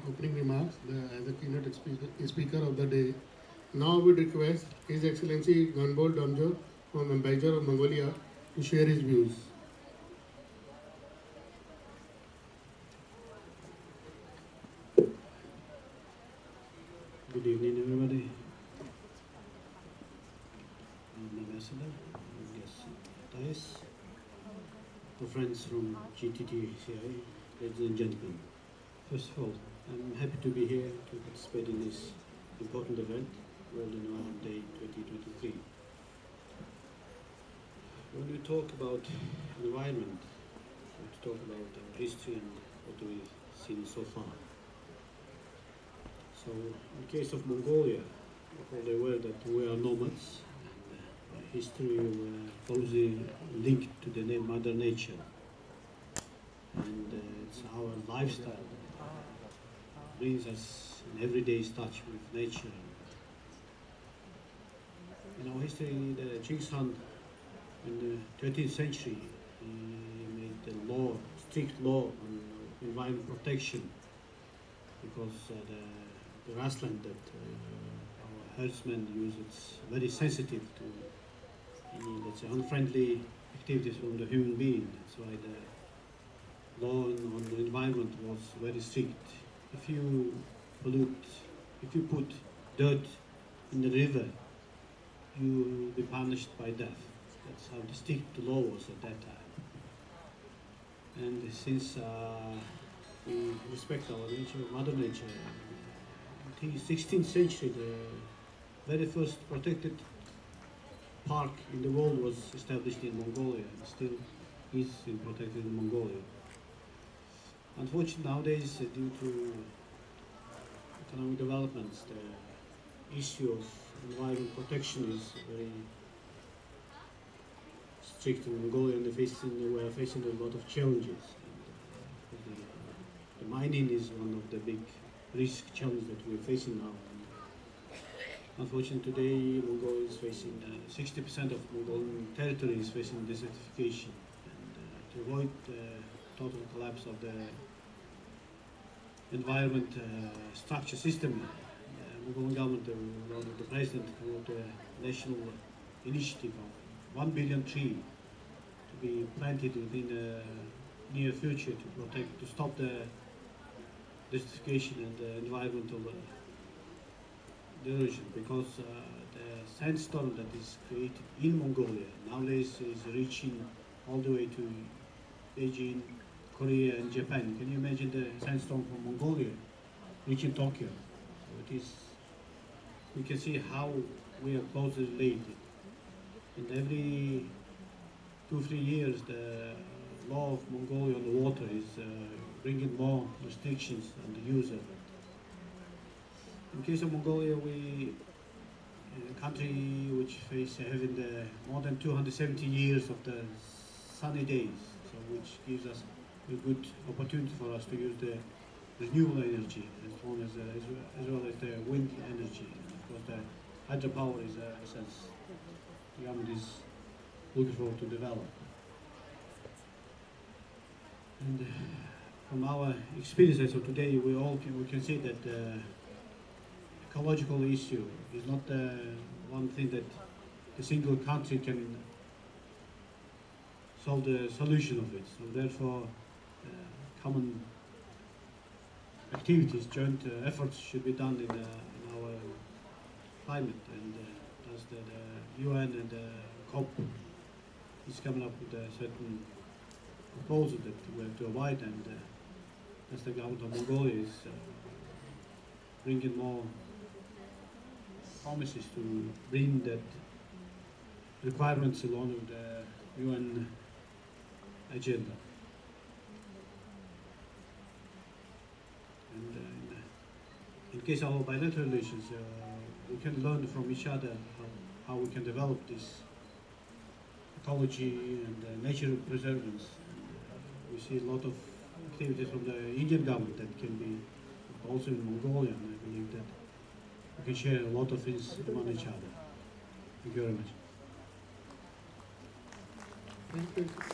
opening remarks as a keynote speaker of the day. Now I would request His Excellency Ganbold from Dambajav of Mongolia to share his views. Good evening, everybody. Ambassador, guests, my friends from Gttci, ladies and gentlemen. First of all, I'm happy to be here to participate in this important event, World Environment Day 2023. When we talk about environment, we have to talk about our history and what we've seen so far. So, in case of Mongolia, you're probably aware that we are nomads, and our history closely linked to the name Mother Nature. And it's our lifestyle brings us in everyday touch with nature. In our history, the Genghis Khan in the 13th century, he made a law, strict law on environment protection, because the grassland that our herdsmen use, it's very sensitive to any, let's say, unfriendly activities from the human being. That's why the law on the environment was very strict. If you put dirt in the river, you will be punished by death. That's how strict the law was at that time. And since we respect our nature, Mother Nature, in the 16th century, the very first protected park in the world was established in Mongolia, and still is protected in Mongolia. Unfortunately, nowadays, due to economic developments, the issue of environment protection is very strict in Mongolia, and we are facing a lot of challenges. And, the mining is one of the big risk challenges that we're facing now. Unfortunately, today Mongolia is facing 60% of Mongolian territory is facing desertification, and to avoid total collapse of the environment structure system, the Mongolian government, along with the president, wrote a national initiative of 1 billion trees to be planted within the near future to stop the desertification and the environmental erosion, because the sandstorm that is created in Mongolia nowadays is reaching all the way to Beijing, Korea and Japan. Can you imagine the sandstorm from Mongolia reaching Tokyo? So we can see how we are closely related. And every 2-3 years, the law of Mongolia on the water is bringing more restrictions on the use of it. In case of Mongolia, we a country which having more than 270 years of the sunny days, so which gives us a good opportunity for us to use the renewable energy as well as the wind energy. And of course, the hydropower is a sense the government is looking forward to develop. And from our experiences of today, we can see that ecological issue is not one thing that a single country can solve the solution of it. So therefore, common activities, joint efforts should be done in our climate. And thus the UN and the COP is coming up with a certain proposal that we have to avoid, and as the government of Mongolia is bringing more promises to bring that requirements along with the UN agenda. And in case of our bilateral relations, we can learn from each other how we can develop this ecology and nature preservance. We see a lot of activities from the Indian government that can be also in Mongolia, and I believe that we can share a lot of things among each other. Thank you very much. Thank you.